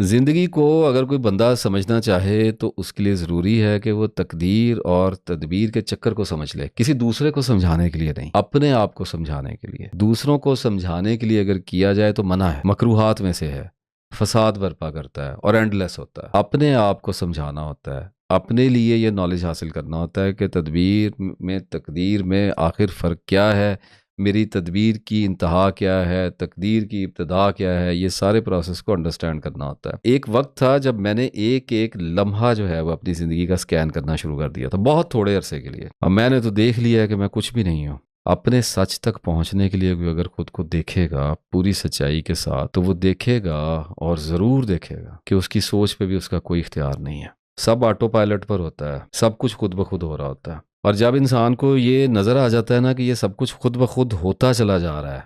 जिंदगी को अगर कोई बंदा समझना चाहे तो उसके लिए ज़रूरी है कि वो तकदीर और तदबीर के चक्कर को समझ ले, किसी दूसरे को समझाने के लिए नहीं, अपने आप को समझाने के लिए। दूसरों को समझाने के लिए अगर किया जाए तो मना है, मकरूहात में से है, फसाद बर्पा करता है और एंडलेस होता है। अपने आप को समझाना होता है, अपने लिए ये नॉलेज हासिल करना होता है कि तदबीर में तकदीर में आखिर फ़र्क क्या है, मेरी तदबीर की इंतहा क्या है, तकदीर की इब्तदा क्या है। ये सारे प्रोसेस को अंडरस्टैंड करना होता है। एक वक्त था जब मैंने एक एक लम्हा जो है वो अपनी ज़िंदगी का स्कैन करना शुरू कर दिया था, बहुत थोड़े अरसे के लिए। अब मैंने तो देख लिया है कि मैं कुछ भी नहीं हूँ। अपने सच तक पहुंचने के लिए कोई अगर खुद को देखेगा पूरी सच्चाई के साथ, तो वो देखेगा और ज़रूर देखेगा कि उसकी सोच पे भी उसका कोई इख्तियार नहीं है। सब ऑटो पायलट पर होता है, सब कुछ खुद ब खुद हो रहा होता है। और जब इंसान को ये नज़र आ जाता है ना कि ये सब कुछ खुद ब खुद होता चला जा रहा है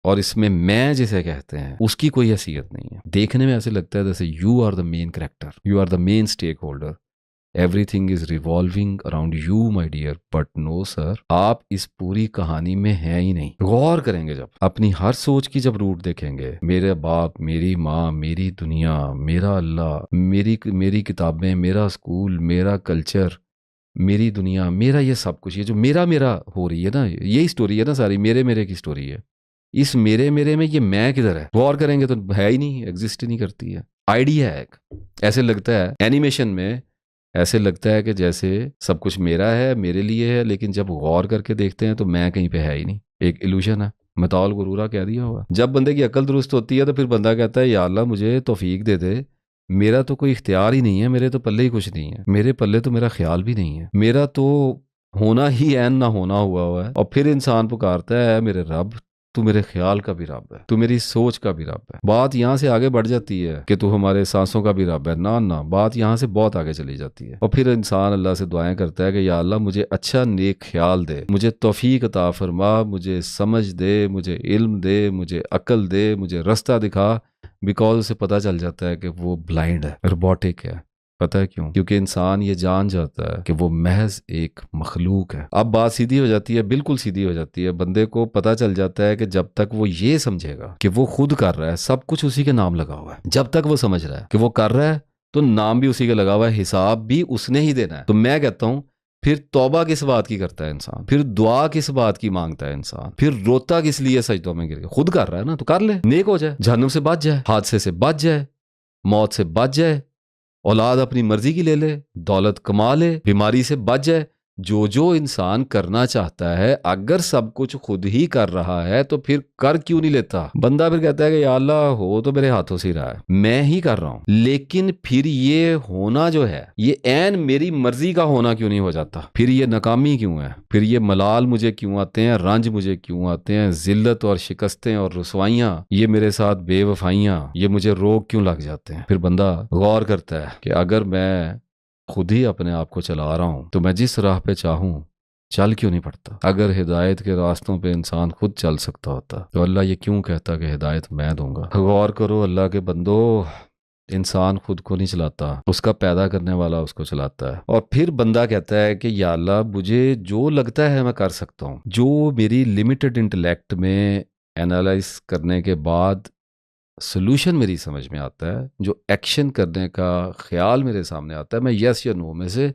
और इसमें मैं जिसे कहते हैं उसकी कोई हैसियत नहीं है, देखने में ऐसे लगता है जैसे you are the main character, you are the main stakeholder, everything is revolving around you my dear. But no sir, आप इस पूरी कहानी में हैं ही नहीं। गौर करेंगे जब, अपनी हर सोच की जब रूट देखेंगे, मेरे बाप, मेरी माँ, मेरी दुनिया, मेरा अल्लाह, मेरी किताबें, मेरा स्कूल, मेरा कल्चर, मेरी दुनिया, मेरा ये सब कुछ, ये जो मेरा मेरा हो रही है ना, यही स्टोरी है ना सारी, मेरे मेरे की स्टोरी है। इस मेरे मेरे में ये मैं किधर है? गौर करेंगे तो है ही नहीं, एग्जिस्ट ही नहीं करती है। आइडिया है एक, ऐसे लगता है एनिमेशन में, ऐसे लगता है कि जैसे सब कुछ मेरा है, मेरे लिए है, लेकिन जब गौर करके देखते हैं तो मैं कहीं पे है ही नहीं, एक इल्यूशन है। मतौल गुरूरा कह दिया होगा। जब बंदे की अकल दुरुस्त होती है तो फिर बंदा कहता है या अल्लाह मुझे तौफीक दे दे, मेरा तो कोई इख्तियार ही नहीं है, मेरे तो पल्ले ही कुछ नहीं है, मेरे पल्ले तो मेरा ख्याल भी नहीं है, मेरा तो होना ही ऐन ना होना हुआ है। और फिर इंसान पुकारता है मेरे रब, तू मेरे ख्याल का भी रब है, तू मेरी सोच का भी रब है। बात यहाँ से आगे बढ़ जाती है कि तू हमारे सांसों का भी रब है। ना ना, बात यहाँ से बहुत आगे चली जाती है। और फिर इंसान अल्लाह से दुआएं करता है कि या अल्लाह मुझे अच्छा नेक ख्याल दे, मुझे तौफीक अता फरमा, मुझे समझ दे, मुझे इल्म दे, मुझे अकल दे, मुझे रास्ता दिखा। बिकॉज उसे पता चल जाता है कि वो ब्लाइंड है, रोबोटिक है। पता है क्यों? क्योंकि इंसान ये जान जाता है कि वो महज एक मखलूक है। अब बात सीधी हो जाती है, बिल्कुल सीधी हो जाती है। बंदे को पता चल जाता है कि जब तक वो ये समझेगा कि वो खुद कर रहा है, सब कुछ उसी के नाम लगा हुआ है, जब तक वो समझ रहा है कि वो कर रहा है तो नाम भी उसी का लगा हुआ है, हिसाब भी उसने ही देना है। तो मैं कहता हूं, फिर तौबा किस बात की करता है इंसान? फिर दुआ किस बात की मांगता है इंसान? फिर रोता किस लिए सजदों में गिर के? खुद कर रहा है ना, तो कर ले, नेक हो जाए, जहन्नुम से बच जाए, हादसे से बच जाए, मौत से बच जाए, औलाद अपनी मर्जी की ले ले, दौलत कमा ले, बीमारी से बच जाए। जो जो इंसान करना चाहता है, अगर सब कुछ खुद ही कर रहा है तो फिर कर क्यों नहीं लेता? बंदा फिर कहता है कि या अल्लाह हो तो मेरे हाथों से ही रहा है, मैं ही कर रहा हूं। लेकिन फिर ये होना जो है, ये ऐन मेरी मर्जी का होना क्यों नहीं हो जाता? फिर ये नाकामी क्यों है? फिर ये मलाल मुझे क्यों आते हैं, रंज मुझे क्यों आते हैं, जिल्लत और शिकस्तें और रसवाइयां, ये मेरे साथ बेवफाइयां, ये मुझे रोग क्यों लग जाते हैं? फिर बंदा गौर करता है कि अगर मैं खुद ही अपने आप को चला रहा हूं तो मैं जिस राह पे चाहूं चल क्यों नहीं पड़ता? अगर हिदायत के रास्तों पे इंसान खुद चल सकता होता तो अल्लाह ये क्यों कहता कि हिदायत मैं दूंगा? गौर करो अल्लाह के बंदो, इंसान खुद को नहीं चलाता, उसका पैदा करने वाला उसको चलाता है। और फिर बंदा कहता है कि या अल्लाह मुझे जो लगता है मैं कर सकता हूँ, जो मेरी लिमिटेड इंटेलेक्ट में एनालाइज करने के बाद सोल्यूशन मेरी समझ में आता है, जो एक्शन करने का ख्याल मेरे सामने आता है, मैं यस या नो में से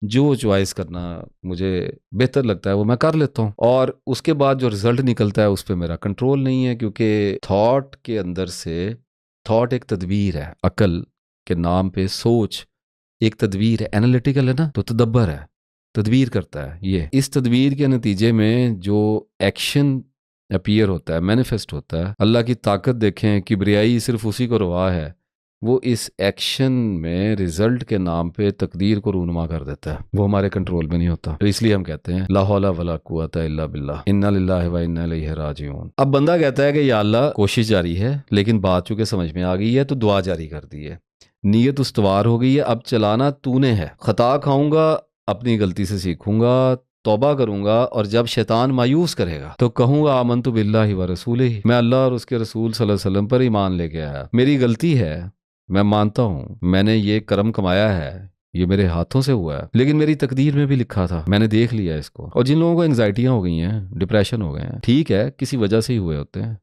जो चॉइस करना मुझे बेहतर लगता है वो मैं कर लेता हूँ। और उसके बाद जो रिजल्ट निकलता है उस पर मेरा कंट्रोल नहीं है, क्योंकि थॉट के अंदर से, थॉट एक तदबीर है, अकल के नाम पे सोच एक तदबीर है, एनालिटिकल है ना, तो तदब्बर है, तदबीर करता है। ये इस तदबीर के नतीजे में जो एक्शन अपीयर होता है, मैनिफेस्ट होता है, अल्लाह की ताकत देखें, किब्रियाई सिर्फ उसी को रवा है, वो इस एक्शन में रिजल्ट के नाम पे तकदीर को रूनुमा कर देता है, वो हमारे कंट्रोल में नहीं होता। तो इसलिए हम कहते हैं ला हौला वला कुव्वता इल्ला बिल्लाह, इन्ना लिल्लाहि व इन्ना इलैहि राजिऊन। अब बंदा कहता है कि या अल्लाह कोशिश जारी है, लेकिन बात चूंकि समझ में आ गई है तो दुआ जारी कर दी है, नीयत उस्तवार हो गई है, अब चलाना तूने है। खता खाऊंगा, अपनी गलती से सीखूंगा, तौबा करूंगा, और जब शैतान मायूस करेगा तो कहूंगा आमनतु बिल्लाहि व रसूलिही, मैं अल्लाह और उसके रसूल सल्लल्लाहु अलैहि वसल्लम पर ईमान लेके आया, मेरी गलती है, मैं मानता हूँ, मैंने ये कर्म कमाया है, ये मेरे हाथों से हुआ है, लेकिन मेरी तकदीर में भी लिखा था, मैंने देख लिया इसको। और जिन लोगों को एंग्जाइटियां हो गई हैं, डिप्रेशन हो गए हैं, ठीक है, किसी वजह से ही हुए होते हैं,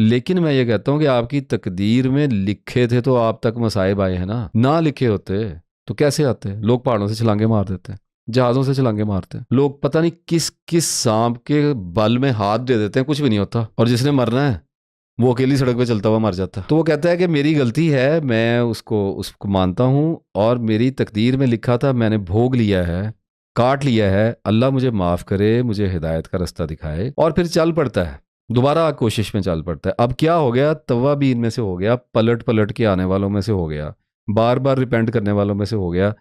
लेकिन मैं ये कहता हूं कि आपकी तकदीर में लिखे थे तो आप तक मसाइब आए हैं ना लिखे होते तो कैसे आते? लोग पहाड़ों से छलांगे मार देते हैं, जहाज़ों से छलांगे मारते हैं लोग, पता नहीं किस किस सांप के बल में हाथ दे देते हैं, कुछ भी नहीं होता, और जिसने मरना है वो अकेली सड़क पे चलता हुआ मर जाता है। तो वो कहता है कि मेरी गलती है, मैं उसको मानता हूँ, और मेरी तकदीर में लिखा था, मैंने भोग लिया है, काट लिया है, अल्लाह मुझे माफ़ करे, मुझे हिदायत का रास्ता दिखाए, और फिर चल पड़ता है, दोबारा कोशिश में चल पड़ता है। अब क्या हो गया, तव्वाबीन में से हो गया, पलट पलट के आने वालों में से हो गया, बार बार रिपेंट करने वालों में से हो गया।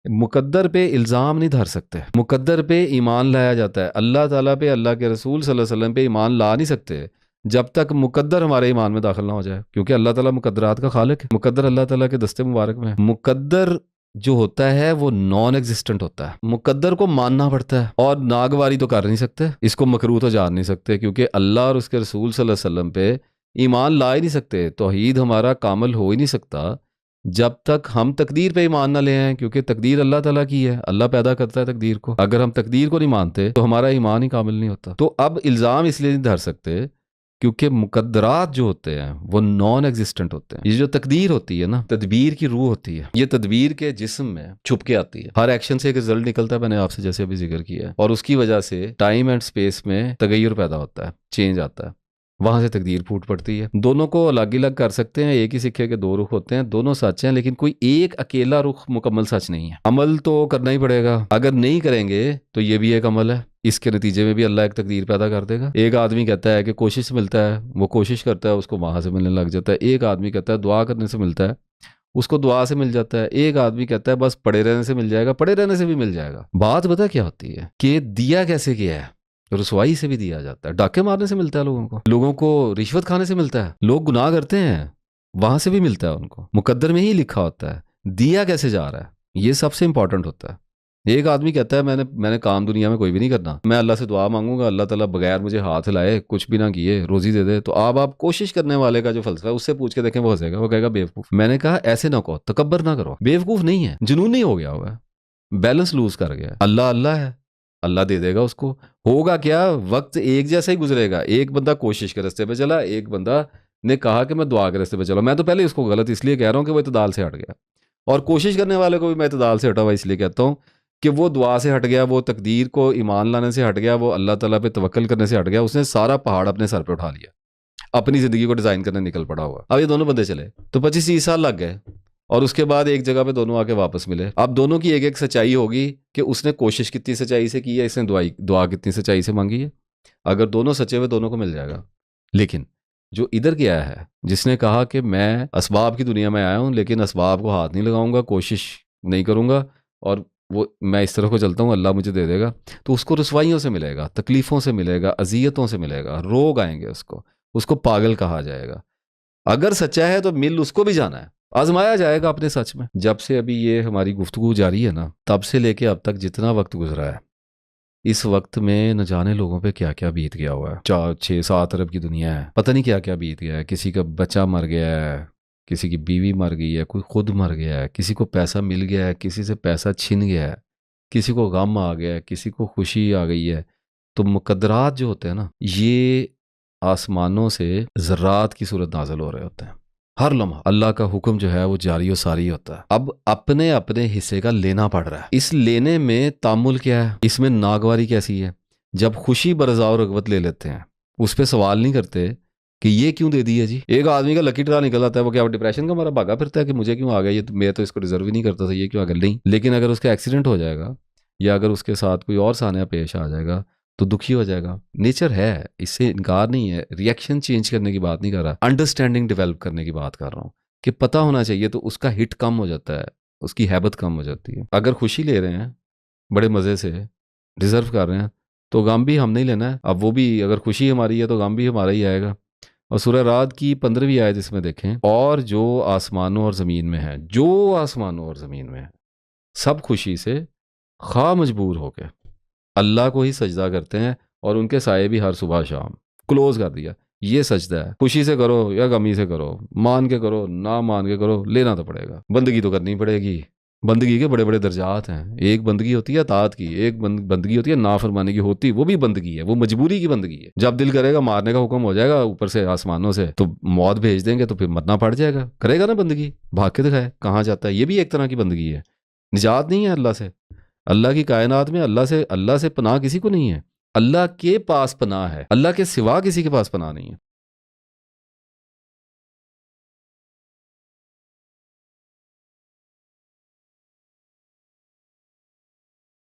मुकद्दर पे इल्ज़ाम नहीं धर सकते, मुकद्दर पे ईमान लाया जाता है, अल्लाह ताला पे, अल्लाह के रसूल सल्लल्लाहु अलैहि वसल्लम पे ईमान ला नहीं सकते जब तक मुकद्दर हमारे ईमान में दाखिल ना हो जाए, क्योंकि अल्लाह ताला मुकद्दरात का खालिक है, मुकद्दर अल्लाह ताला के दस्ते मुबारक में है। मुकद्दर जो होता है वो नॉन एग्जिस्टेंट होता है, मुकद्दर को मानना पड़ता है, और नागवारी तो कर नहीं सकते, इसको मकरूह तो जान नहीं सकते, क्योंकि अल्लाह और उसके रसूल सल्लल्लाहु अलैहि वसल्लम पे ईमान ला ही नहीं सकते। तौहीद हमारा कामल हो ही नहीं सकता जब तक हम तकदीर पे ईमान ना ले आए, क्योंकि तकदीर अल्लाह ताला की है, अल्लाह पैदा करता है तकदीर को। अगर हम तकदीर को नहीं मानते तो हमारा ईमान ही कामिल नहीं होता। तो अब इल्ज़ाम इसलिए नहीं धर सकते क्योंकि मुकद्दरात जो होते हैं वो नॉन एग्जिस्टेंट होते हैं। ये जो तकदीर होती है ना, तदबीर की रूह होती है, ये तदबीर के जिस्म में छुप के आती है। हर एक्शन से एक रिजल्ट निकलता है, मैंने आपसे जैसे अभी जिक्र किया है, और उसकी वजह से टाइम एंड स्पेस में तगय्युर पैदा होता है, चेंज आता है, वहां से तकदीर फूट पड़ती है। दोनों को अलग अलग कर सकते हैं, एक ही सिक्के के दो रुख होते हैं, दोनों सच हैं, लेकिन कोई एक अकेला रुख मुकम्मल सच नहीं है। अमल तो करना ही पड़ेगा, अगर नहीं करेंगे तो ये भी एक अमल है, इसके नतीजे में भी अल्लाह एक तकदीर पैदा कर देगा। एक आदमी कहता है कि कोशिश से मिलता है, वो कोशिश करता है, उसको वहां से मिलने लग जाता है। एक आदमी कहता है दुआ करने से मिलता है, उसको दुआ से मिल जाता है। एक आदमी कहता है बस पड़े रहने से मिल जाएगा, पड़े रहने से भी मिल जाएगा। बात पता क्या होती है कि दिया कैसे किया है, रसवाई से भी दिया जाता है, डाके मारने से मिलता है, लोगों को रिश्वत खाने से मिलता है, लोग गुनाह करते हैं वहां से भी मिलता है उनको, मुकद्दर में ही लिखा होता है। दिया कैसे जा रहा है ये सबसे इंपॉर्टेंट होता है। एक आदमी कहता है मैंने काम दुनिया में कोई भी नहीं करना, मैं अल्लाह से दुआ मांगूंगा, अल्लाह ताला बगैर मुझे हाथ हिलाए कुछ भी ना किए रोजी दे दे। तो आप कोशिश करने वाले का जो फलसफा है उससे पूछ के देखें, वो हंसेगा, वो कहेगा बेवकूफ। मैंने कहा ऐसे ना कहो, तकब्बर ना करो, बेवकूफ नहीं है, जुनून नहीं हो गया हुआ है, बैलेंस लूज कर गया। अल्लाह अल्लाह है, अल्लाह दे देगा उसको। होगा क्या, वक्त एक जैसा ही गुजरेगा, एक बंदा कोशिश के रास्ते पे चला, एक बंदा ने कहा कि मैं दुआ के रास्ते पे चला। मैं तो पहले इसको गलत इसलिए कह रहा हूँ कि वो इतदाल से हट गया, और कोशिश करने वाले को भी मैं इतदाल से हटा हुआ इसलिए कहता हूँ कि वो दुआ से हट गया, वो तकदीर को ईमान लाने से हट गया, वो अल्लाह ताला पे तवक्कल करने से हट गया, उसने सारा पहाड़ अपने सर पे उठा लिया, अपनी जिंदगी को डिजाइन करने निकल पड़ा हुआ। अब ये दोनों बंदे चले तो 25-30 साल लग गए, और उसके बाद एक जगह पे दोनों आके वापस मिले। अब दोनों की एक एक सच्चाई होगी कि उसने कोशिश कितनी सच्चाई से की है, इसने दुआ कितनी सच्चाई से मांगी है। अगर दोनों सच्चे हुए दोनों को मिल जाएगा। लेकिन जो इधर के आया है, जिसने कहा कि मैं असबाब की दुनिया में आया हूं लेकिन असबाब को हाथ नहीं लगाऊंगा, कोशिश नहीं करूंगा, और वो मैं इस तरह को चलता हूं, अल्लाह मुझे दे देगा, तो उसको रसवाइयों से मिलेगा, तकलीफों से मिलेगा, अजियतों से मिलेगा, रोग आएंगे, उसको पागल कहा जाएगा। अगर सच्चा है तो मिल उसको भी जाना है, आजमाया जाएगा अपने सच में। जब से अभी ये हमारी गुफ्तगू जारी है ना, तब से लेके अब तक जितना वक्त गुजरा है, इस वक्त में न जाने लोगों पे क्या क्या बीत गया हुआ है। 4-6-7 अरब की दुनिया है, पता नहीं क्या क्या बीत गया है। किसी का बच्चा मर गया है, किसी की बीवी मर गई है, कोई खुद मर गया है, किसी को पैसा मिल गया है, किसी से पैसा छिन गया है, किसी को गम आ गया है, किसी को खुशी आ गई है। तो मुकद्दरात जो होते हैं ना, ये आसमानों से ज़र्रात की सूरत नाज़िल हो रहे होते हैं। हर लम्हा अल्लाह का हुक्म जो है वो जारी और सारी होता है। अब अपने अपने हिस्से का लेना पड़ रहा है। इस लेने में तामुल क्या है, इसमें नागवारी कैसी है। जब खुशी बरज़ा और रगबत ले लेते हैं, उस पर सवाल नहीं करते कि ये क्यों दे दिया जी। एक आदमी का लकी ड्रा निकल आता है, वो क्या डिप्रेशन का मारा भागा फिरता है कि मुझे क्यों आ गया ये, तो मैं तो इसको डिजर्व ही नहीं करता था, ये क्यों आ गया। नहीं, लेकिन अगर उसका एक्सीडेंट हो जाएगा या अगर उसके साथ कोई और सान्या पेश आ जाएगा तो दुखी हो जाएगा। नेचर है, इससे इनकार नहीं है। रिएक्शन चेंज करने की बात नहीं कर रहा, अंडरस्टैंडिंग डेवलप करने की बात कर रहा हूँ कि पता होना चाहिए, तो उसका हिट कम हो जाता है, उसकी हैबत कम हो जाती है। अगर खुशी ले रहे हैं बड़े मज़े से, डिजर्व कर रहे हैं, तो गम भी हम नहीं लेना है। अब वो भी, अगर खुशी हमारी है तो गम भी हमारा ही आएगा। और सूरह रात की 15वीं आयत इसमें देखें, और जो आसमानों और ज़मीन में है, जो आसमानों और ज़मीन में है, सब खुशी से खा मजबूर होके अल्लाह को ही सजदा करते हैं, और उनके साये भी हर सुबह शाम। क्लोज कर दिया, ये सजदा है। खुशी से करो या गमी से करो, मान के करो ना मान के करो, लेना तो पड़ेगा, बंदगी तो करनी पड़ेगी। बंदगी के बड़े बड़े दर्जात हैं। एक बंदगी होती है अताअत की, एक बंदगी होती है नाफरमानी की, होती वो भी बंदगी है, वो मजबूरी की बंदगी है। जब दिल करेगा मारने का हुक्म हो जाएगा ऊपर से आसमानों से तो मौत भेज देंगे, तो फिर मरना पड़ जाएगा, करेगा ना बंदगी, भाग के दिखाए कहाँ जाता है। ये भी एक तरह की बंदगी है। निजात नहीं है अल्लाह से। अल्लाह की कायनात में अल्लाह से पनाह किसी को नहीं है। अल्लाह के पास पनाह है, अल्लाह के सिवा किसी के पास पनाह नहीं है।